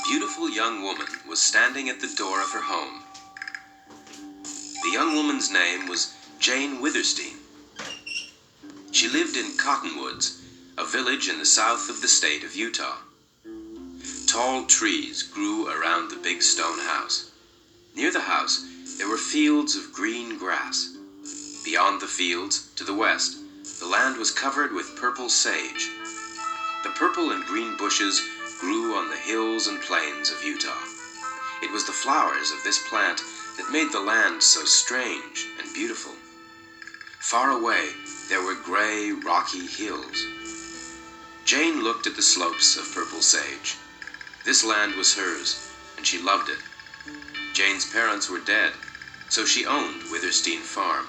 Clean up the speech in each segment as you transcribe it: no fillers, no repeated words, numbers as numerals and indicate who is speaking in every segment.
Speaker 1: beautiful young woman was standing at the door of her home. The young woman's name was Jane Witherstein. She lived in Cottonwoods, a village in the south of the state of Utah. Tall trees grew around the big stone house. Near the house, there were fields of green grass. Beyond the fields, to the west, the land was covered with purple sage. The purple and green bushes grew on the hills and plains of Utah. It was the flowers of this plant that made the land so strange and beautiful. Far away, there were gray, rocky hills. Jane looked at the slopes of purple sage. This land was hers, and she loved it. Jane's parents were dead, so she owned Witherstein Farm.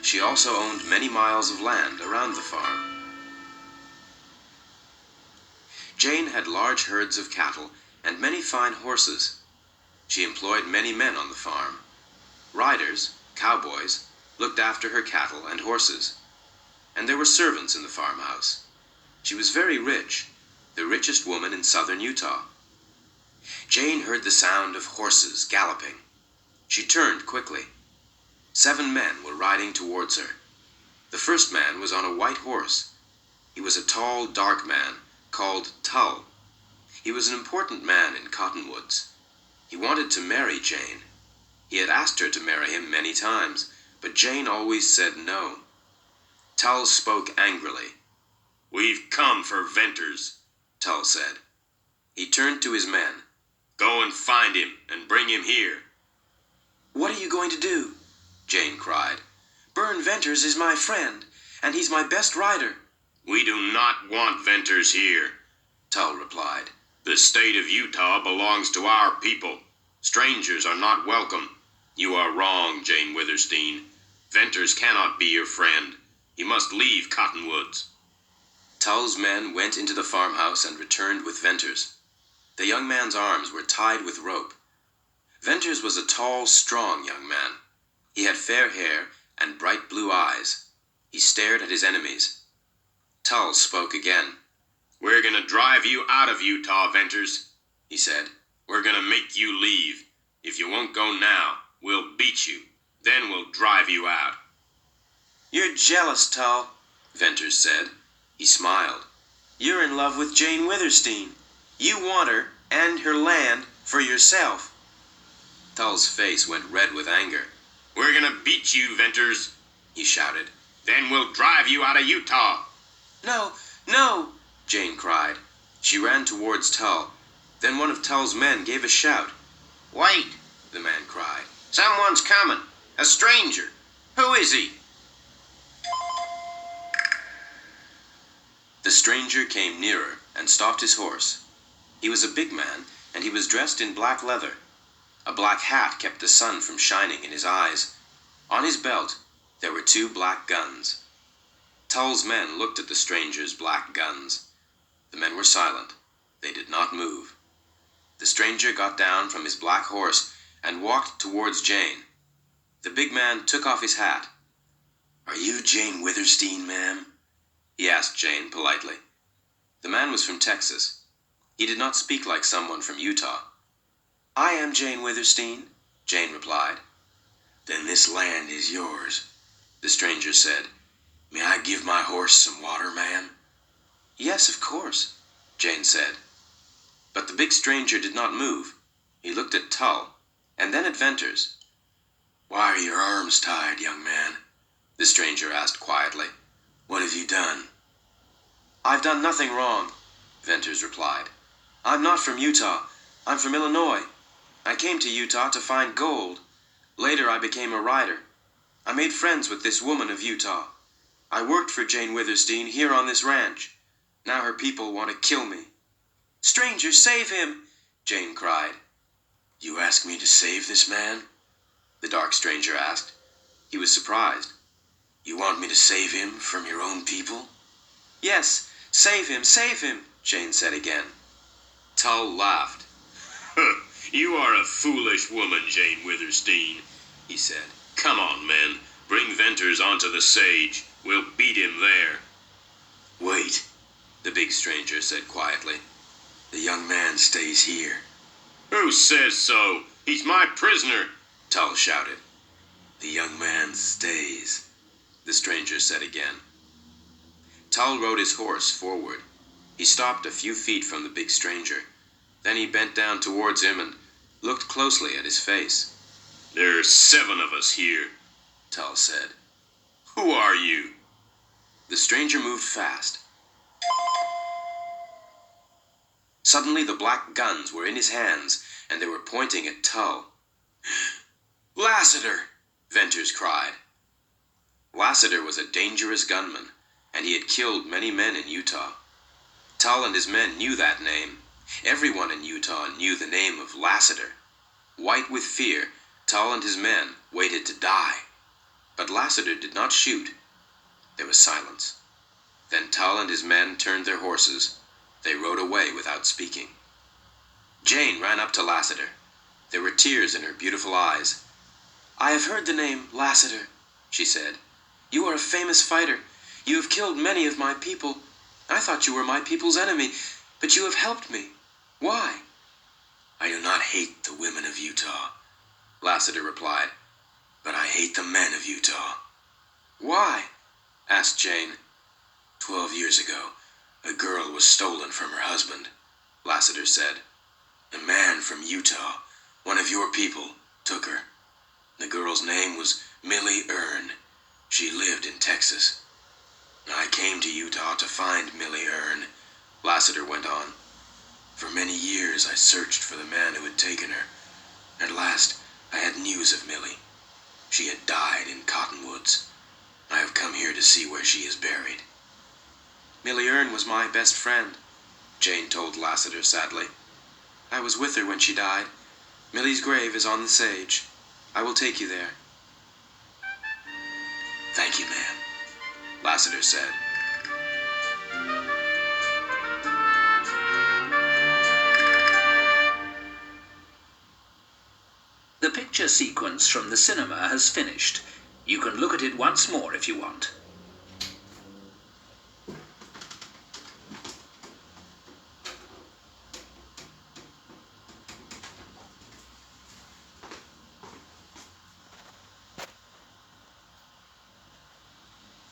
Speaker 1: She also owned many miles of land around the farm. Jane had large herds of cattle and many fine horses. She employed many men on the farm. Riders, cowboys, looked after her cattle and horses. And there were servants in the farmhouse. She was very rich, the richest woman in southern Utah. Jane heard the sound of horses galloping. She turned quickly. 7 men were riding towards her. The first man was on a white horse. He was a tall, dark man called Tull. He was an important man in Cottonwoods. He wanted to marry Jane. He had asked her to marry him many times, but Jane always said no. Tull spoke angrily. "We've come for Venters," Tull said. He turned to his men. "Go and find him and bring him here." "What are you going to do?" Jane cried. "Burn Venters is my friend, and he's my best rider." "We do not want Venters here," Tull replied. "The state of Utah belongs to our people. Strangers are not welcome. You are wrong, Jane Witherstein. Venters cannot be your friend. He must leave Cottonwoods." Tull's men went into the farmhouse and returned with Venters. The young man's arms were tied with rope. Venters was a tall, strong young man. He had fair hair and bright blue eyes. He stared at his enemies. Tull spoke again. "We're going to drive you out of Utah, Venters," he said. "We're going to make you leave. If you won't go now, we'll beat you. Then we'll drive you out." "You're jealous, Tull," Venters said. He smiled. "You're in love with Jane Witherstein. You want her and her land for yourself." Tull's face went red with anger. "We're going to beat you, Venters," he shouted. "Then we'll drive you out of Utah." "No, no," Jane cried. She ran towards Tull. Then one of Tull's men gave a shout. "Wait," the man cried. "Someone's coming. A stranger. Who is he?" The stranger came nearer and stopped his horse. He was a big man, and he was dressed in black leather. A black hat kept the sun from shining in his eyes. On his belt, there were 2 black guns. Tull's men looked at the stranger's black guns. The men were silent. They did not move. The stranger got down from his black horse and walked towards Jane. The big man took off his hat. "Are you Jane Witherstein, ma'am?" he asked Jane politely. The man was from Texas. He did not speak like someone from Utah. "I am Jane Witherstein," Jane replied. "Then this land is yours," the stranger said. "May I give my horse some water, ma'am?" "Yes, of course," Jane said. But the big stranger did not move. He looked at Tull, and then at Venters. "Why are your arms tied, young man?" the stranger asked quietly. "What have you done?" "I've done nothing wrong," Venters replied. "I'm not from Utah. I'm from Illinois. I came to Utah to find gold. Later I became a rider. I made friends with this woman of Utah. I worked for Jane Witherstein here on this ranch. Now her people want to kill me." "Stranger, save him!" Jane cried. "You ask me to save this man?" the dark stranger asked. He was surprised. "You want me to save him from your own people?" "Yes, save him," Jane said again. Tull laughed. "You are a foolish woman, Jane Witherstein," he said. "Come on, men. Bring Venters onto the sage. We'll beat him there." "Wait," the big stranger said quietly. The young man stays here.
Speaker 2: Who says so? He's my prisoner,
Speaker 1: Tull shouted. The young man stays, the stranger said again. Tull rode his horse forward. He stopped a few feet from the big stranger. Then he bent down towards him and looked closely at his face.
Speaker 2: There's 7 of us here,
Speaker 1: Tull said.
Speaker 2: Who are you?
Speaker 1: The stranger moved fast. Suddenly the black guns were in his hands, and they were pointing at Tull. Lassiter! Venters cried. Lassiter was a dangerous gunman, and he had killed many men in Utah. Tull and his men knew that name. Everyone in Utah knew the name of Lassiter. White with fear, Tull and his men waited to die. But Lassiter did not shoot. There was silence. Then Tull and his men turned their horses. They rode away without speaking. Jane ran up to Lassiter. There were tears in her beautiful eyes. I have heard the name Lassiter, she said. You are a famous fighter. You have killed many of my people. I thought you were my people's enemy, but you have helped me. Why? I do not hate the women of Utah, Lassiter replied, but I hate the men of Utah. Why? Asked Jane. 12 years ago, a girl was stolen from her husband, Lassiter said. A man from Utah, one of your people, took her. The girl's name was Millie Earn. She lived in Texas. I came to Utah to find Millie Earn, Lassiter went on. For many years I searched for the man who had taken her. At last I had news of Millie. She had died in Cottonwoods. I have come here to see where she is buried. Millie Earn was my best friend, Jane told Lassiter sadly. I was with her when she died. Millie's grave is on the sage. I will take you there. Thank you, ma'am, Lassiter said.
Speaker 3: The picture sequence from the cinema has finished. You can look at it once more if you want.